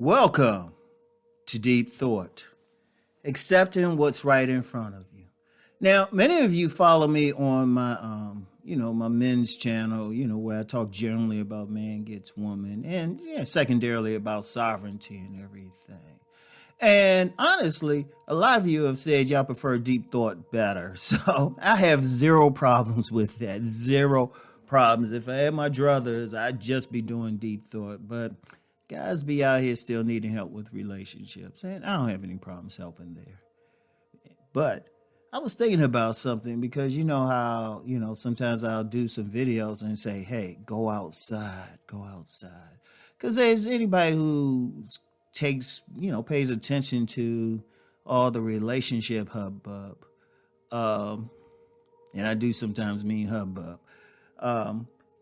Welcome to Deep Thought, accepting what's right in front of you. Now, many of you follow me on my, my men's channel, where I talk generally about man gets woman and secondarily about sovereignty and everything. And honestly, a lot of you have said y'all prefer Deep Thought better. So I have zero problems with that. Zero problems. If I had my druthers, I'd just be doing Deep Thought. But guys be out here still needing help with relationships, and I don't have any problems helping there. But I was thinking about something because you know how, sometimes I'll do some videos and say, hey, go outside. Because there's anybody who pays attention to all the relationship hubbub, and I do sometimes mean hubbub,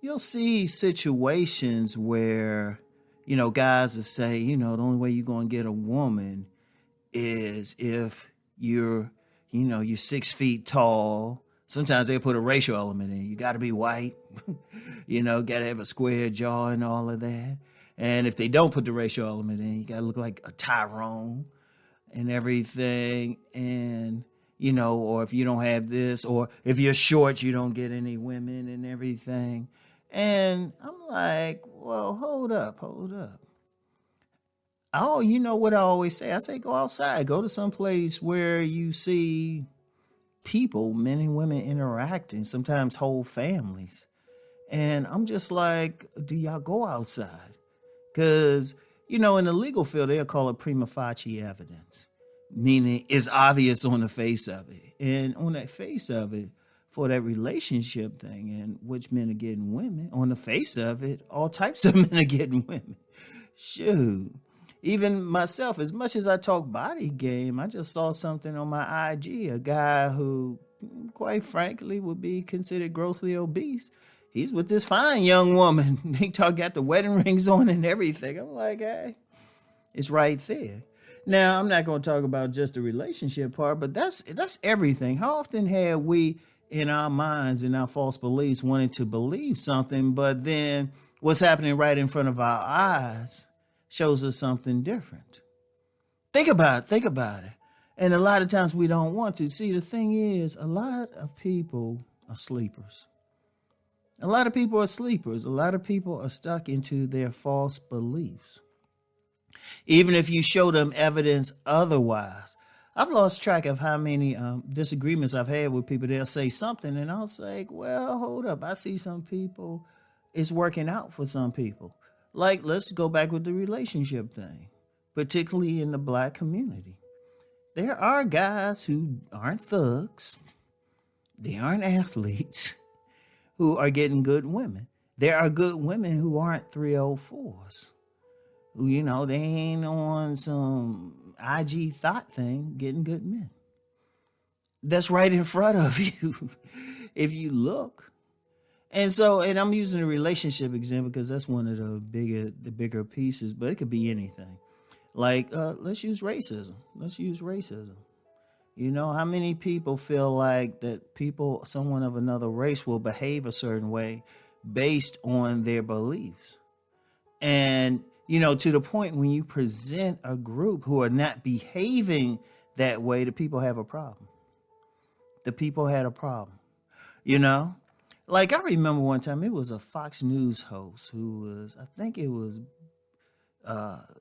you'll see situations where guys will say, the only way you're going to get a woman is if you're 6 feet tall. Sometimes they put a racial element in. You got to be white, got to have a square jaw and all of that. And if they don't put the racial element in, you got to look like a Tyrone and everything. And, or if you don't have this, or if you're short, you don't get any women and everything. And I'm like, well, hold up. Oh, you know what I always say? I say, go outside, go to some place where you see people, men and women interacting, sometimes whole families. And I'm just like, do y'all go outside? Because, in the legal field, they'll call it prima facie evidence, meaning it's obvious on the face of it. And on that face of it, for that relationship thing and which men are getting women, on the face of it, all types of men are getting women. Shoot. Even myself, as much as I talk body game, I just saw something on my IG, a guy who, quite frankly, would be considered grossly obese. He's with this fine young woman. They got the wedding rings on and everything. I'm like, hey, it's right there. Now, I'm not going to talk about just the relationship part, but that's everything. How often have we, in our minds, in our false beliefs, wanted to believe something, but then what's happening right in front of our eyes shows us something different? Think about it. And a lot of times we don't want to. See, the thing is, a lot of people are sleepers. A lot of people are sleepers. A lot of people are stuck into their false beliefs. Even if you show them evidence otherwise. I've lost track of how many disagreements I've had with people. They'll say something and I'll say, well, hold up. I see some people, it's working out for some people. Like, let's go back with the relationship thing, particularly in the Black community. There are guys who aren't thugs. They aren't athletes who are getting good women. There are good women who aren't 304s. Who, they ain't on some IG thought thing getting good men. That's right in front of you if you look. And I'm using a relationship example because that's one of the bigger pieces, but it could be anything. Like, let's use racism. How many people feel like that someone of another race will behave a certain way based on their beliefs? And, to the point when you present a group who are not behaving that way, the people have a problem. The people had a problem, Like, I remember one time, it was a Fox News host who was, I think it was,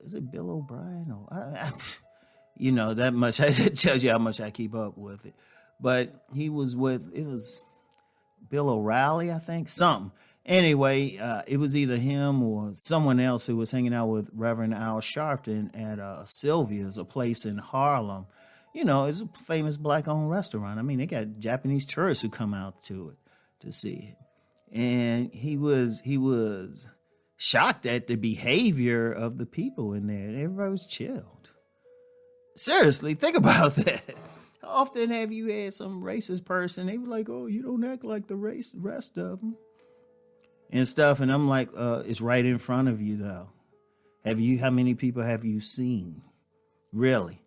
is it Bill O'Brien? Or that much, it tells you how much I keep up with it. But it was Bill O'Reilly, I think, something. Anyway, it was either him or someone else who was hanging out with Reverend Al Sharpton at Sylvia's, a place in Harlem. It's a famous Black-owned restaurant. I mean, they got Japanese tourists who come out to it to see it. And he was shocked at the behavior of the people in there. Everybody was chilled. Seriously, think about that. How often have you had some racist person, they were like, oh, you don't act like the rest of them and stuff. And I'm like, it's right in front of you, though. How many people have you seen? Really?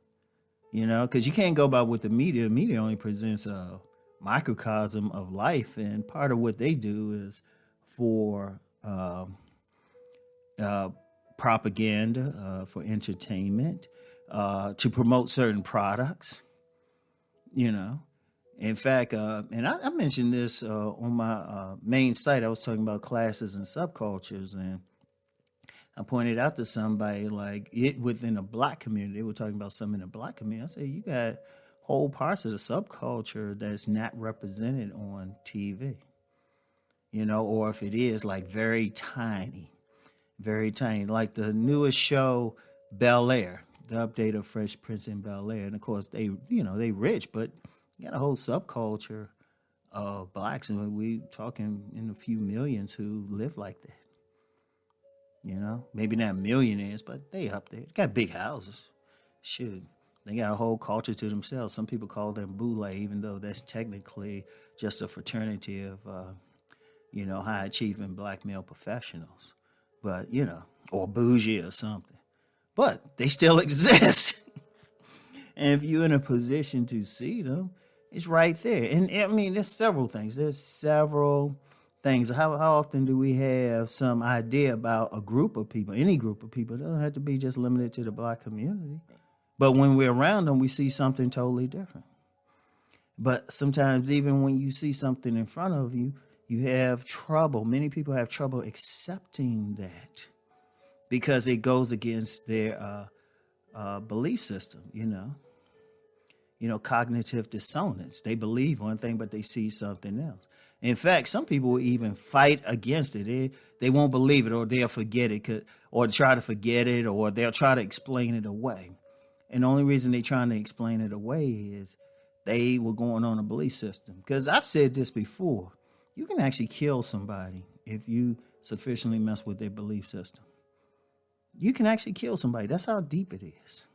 Because you can't go by what the media only presents a microcosm of life. And part of what they do is for propaganda, for entertainment, to promote certain products, you know. In fact, and I mentioned this on my main site. I was talking about classes and subcultures, and I pointed out to somebody like it within the black community. They were talking about something in the black community. I said, you got whole parts of the subculture that's not represented on TV, you know, or if it is, like very tiny, like the newest show, Bel Air, the update of Fresh Prince in Bel Air. And of course, they rich, but you got a whole subculture of blacks, and we talking in a few millions who live like that. You know, maybe not millionaires, but they up there. They got big houses. Shoot, they got a whole culture to themselves. Some people call them boule, even though that's technically just a fraternity of, high achieving black male professionals. But, or bougie or something. But they still exist. And if you're in a position to see them, it's right there. And I mean, there's several things. There's several things. How often do we have some idea about a group of people, any group of people? It doesn't have to be just limited to the black community. But when we're around them, we see something totally different. But sometimes even when you see something in front of you, you have trouble. Many people have trouble accepting that because it goes against their belief system, cognitive dissonance. They believe one thing, but they see something else. In fact, some people will even fight against it. They won't believe it, or they'll forget it, or try to forget it, or they'll try to explain it away. And the only reason they're trying to explain it away is they were going on a belief system. Because I've said this before, you can actually kill somebody if you sufficiently mess with their belief system. You can actually kill somebody. That's how deep it is.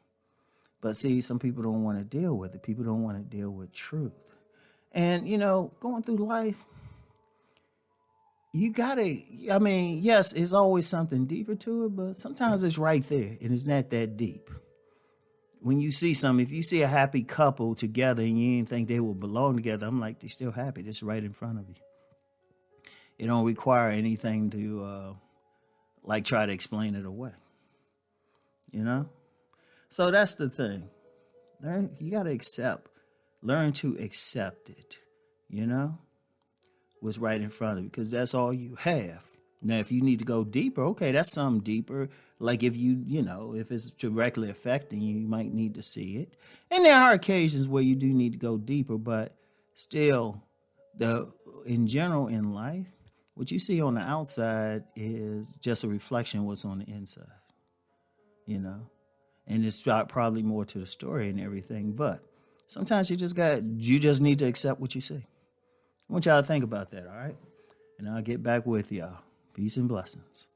But see, some people don't want to deal with it. People don't want to deal with truth. And, going through life, you gotta, yes, it's always something deeper to it, but sometimes it's right there and it's not that deep. When you see something, if you see a happy couple together and you didn't think they would belong together, I'm like, they're still happy. It's right in front of you. It don't require anything to, try to explain it away. So that's the thing. You got to learn to accept it, what's right in front of you, because that's all you have. Now, if you need to go deeper, okay, that's something deeper. Like if if it's directly affecting you, you might need to see it. And there are occasions where you do need to go deeper, but still, in general in life, what you see on the outside is just a reflection of what's on the inside, and it's probably more to the story and everything. But sometimes you just need to accept what you see. I want y'all to think about that, all right? And I'll get back with y'all. Peace and blessings.